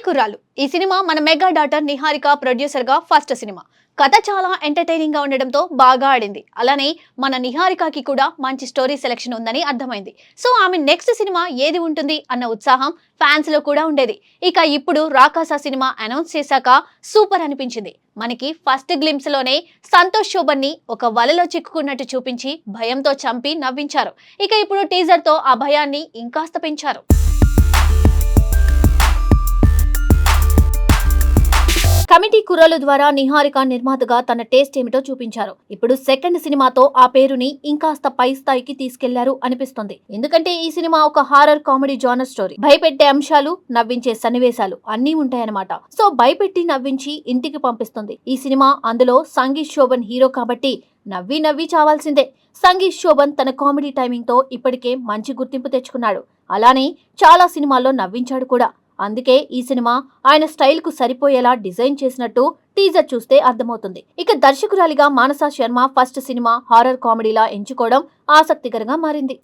కుర్రాళ్ళు ఈ సినిమా మన మెగా డాటర్ నిహారిక ప్రొడ్యూసర్ గా ఫస్ట్ సినిమా. కథ చాలా ఎంటర్టైనింగ్ గా ఉండడంతో బాగా ఆడింది. అలానే మన నిహారికకి కూడా మంచి స్టోరీ సెలెక్షన్ ఉందని అర్థమైంది. సో ఆమె నెక్స్ట్ సినిమా ఏది ఉంటుంది అన్న ఉత్సాహం ఫ్యాన్స్ లో కూడా ఉండేది. ఇక ఇప్పుడు రాకాస సినిమా అనౌన్స్ చేశాక సూపర్ అనిపించింది. మనకి ఫస్ట్ గ్లింప్స్ లోనే సంతోష్ శోభన్ ని ఒక వలలో చిక్కుకున్నట్టు చూపించి భయంతో చంపి నవ్వించారు. ఇక ఇప్పుడు టీజర్ తో ఆ భయాన్ని ఇంకాస్త పెంచారు. కమిటీ కుర్రాలు ద్వారా నిహారిక నిర్మాతగా తన టేస్ట్ ఏమిటో చూపించారు. ఇప్పుడు సెకండ్ సినిమాతో ఆ పేరుని ఇంకాస్త పై స్థాయికి తీసుకెళ్లారు అనిపిస్తుంది. ఎందుకంటే ఈ సినిమా ఒక హారర్ కామెడీ జానర్ స్టోరీ. భయపెట్టే అంశాలు, నవ్వించే సన్నివేశాలు అన్నీ ఉంటాయన్నమాట. సో భయపెట్టి నవ్వించి ఇంటికి పంపిస్తుంది ఈ సినిమా. అందులో సంగీత్ శోభన్ హీరో కాబట్టి నవ్వి నవ్వి చావాల్సిందే. సంగీత్ శోభన్ తన కామెడీ టైమింగ్ తో ఇప్పటికే మంచి గుర్తింపు తెచ్చుకున్నాడు. అలానే చాలా సినిమాల్లో నవ్వించాడు కూడా. అందుకే ఈ సినిమా ఆయన స్టైల్ కు సరిపోయేలా డిజైన్ చేసినట్టు టీజర్ చూస్తే అర్థమవుతుంది. ఇక దర్శకురాలిగా మానస శర్మ ఫస్ట్ సినిమా హారర్ కామెడీలా ఎంచుకోవడం ఆసక్తికరంగా మారింది.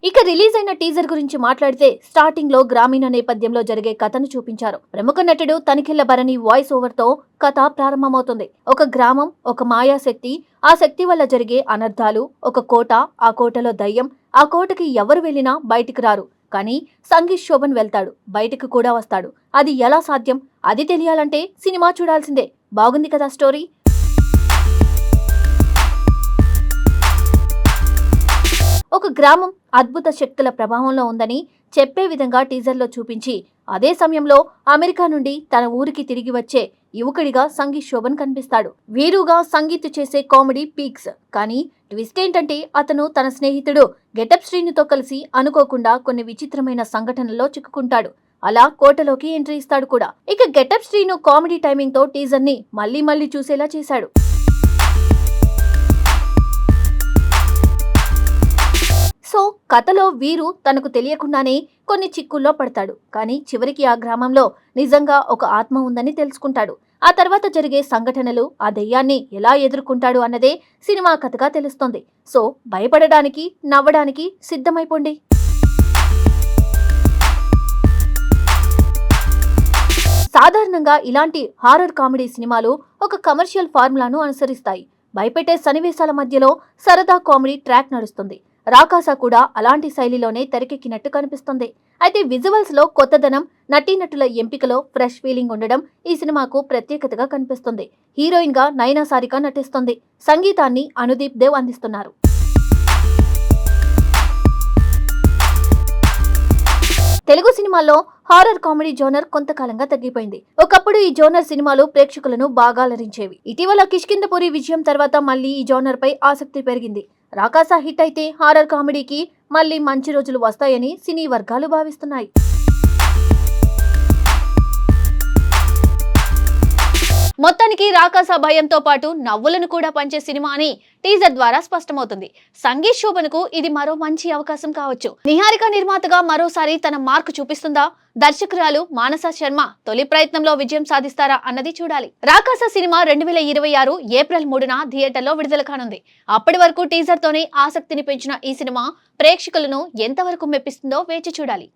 ఇక రిలీజ్ అయిన టీజర్ గురించి మాట్లాడితే స్టార్టింగ్ లో గ్రామీణ నేపథ్యంలో జరిగే కథను చూపించారు. ప్రముఖ నటుడు తనిఖీల భరణి వాయిస్ ఓవర్ తో కథ ప్రారంభమవుతుంది. ఒక గ్రామం, ఒక మాయాశక్తి, ఆ శక్తి వల్ల జరిగే అనర్థాలు, ఒక కోట, ఆ కోటలో దయ్యం, ఆ కోటకి ఎవరు వెళ్ళినా బయటికి రారు. కానీ సంగీత్ శోభన్ వెళ్తాడు, బయటికి కూడా వస్తాడు. అది ఎలా సాధ్యం? అది తెలియాలంటే సినిమా చూడాల్సిందే. బాగుంది కదా స్టోరీ. ఒక గ్రామం అద్భుత శక్తుల ప్రభావంలో ఉందని చెప్పే విధంగా టీజర్లో చూపించి, అదే సమయంలో అమెరికా నుండి తన ఊరికి తిరిగి వచ్చే యువకుడిగా సంగీత్ శోభన్ కనిపిస్తాడు. వీరుగా సంగీత్ చేసే కామెడీ పీక్స్. కానీ ట్విస్ట్ ఏంటంటే అతను తన స్నేహితుడు గెటప్ శ్రీనుతో కలిసి అనుకోకుండా కొన్ని విచిత్రమైన సంఘటనల్లో చిక్కుకుంటాడు. అలా కోటలోకి ఎంట్రీ ఇస్తాడు కూడా. ఇక గెటప్ శ్రీను కామెడీ టైమింగ్ తో టీజర్ ని మళ్లీ మళ్లీ చూసేలా చేశాడు. సో కథలో వీరు తనకు తెలియకుండానే కొన్ని చిక్కుల్లో పడతాడు. కానీ చివరికి ఆ గ్రామంలో నిజంగా ఒక ఆత్మ ఉందని తెలుసుకుంటాడు. ఆ తర్వాత జరిగే సంఘటనలు, ఆ దెయ్యాన్ని ఎలా ఎదుర్కొంటాడు అన్నదే సినిమా కథగా తెలుస్తుంది. సో భయపడడానికి, నవ్వడానికి సిద్ధమైపోండి. సాధారణంగా ఇలాంటి హారర్ కామెడీ సినిమాలు ఒక కమర్షియల్ ఫార్ములాను అనుసరిస్తాయి. భయపెట్టే సన్నివేశాల మధ్యలో సరదా కామెడీ ట్రాక్ నడుస్తుంది. రాకాస కూడా అలాంటి శైలిలోనే తెరకెక్కినట్టు కనిపిస్తుంది. అయితే విజువల్స్ లో కొత్తదనం, నటీనటుల ఎంపికలో ఫ్రెష్ ఫీలింగ్ ఉండడం ఈ సినిమాకు ప్రత్యేకతగా కనిపిస్తుంది. హీరోయిన్ గా నయనా సారిక నటిస్తుంది. సంగీతాన్ని అనుదీప్ దేవ్ అందిస్తున్నారు. తెలుగు సినిమాల్లో హారర్ కామెడీ జోనర్ కొంతకాలంగా తగ్గిపోయింది. ఒకప్పుడు ఈ జోనర్ సినిమాలు ప్రేక్షకులను బాగా అలరించేవి. ఇటీవల కిష్కింధపురి విజయం తర్వాత మళ్లీ ఈ జోనర్ పై ఆసక్తి పెరిగింది. రాకాస హిట్ అయితే హారర్ కామెడీకి మళ్లీ మంచి రోజులు వస్తాయని సినీ వర్గాలు భావిస్తున్నాయి. మొత్తానికి రాకాస భయంతో పాటు నవ్వులను కూడా పంచే సినిమా అని టీజర్ ద్వారా స్పష్టమవుతుంది. సంగీత్ శోభన్ కు ఇది మరో మంచి అవకాశం కావచ్చు. నిహారిక నిర్మాతగా మరోసారి తన మార్కు చూపిస్తుందా? దర్శకురాలు మానస శర్మ తొలి ప్రయత్నంలో విజయం సాధిస్తారా అన్నది చూడాలి. రాకాస సినిమా 2026 ఏప్రిల్ 3న థియేటర్లో విడుదల కానుంది. అప్పటి వరకు టీజర్ తోనే ఆసక్తిని పెంచిన ఈ సినిమా ప్రేక్షకులను ఎంతవరకు మెప్పిస్తుందో వేచి చూడాలి.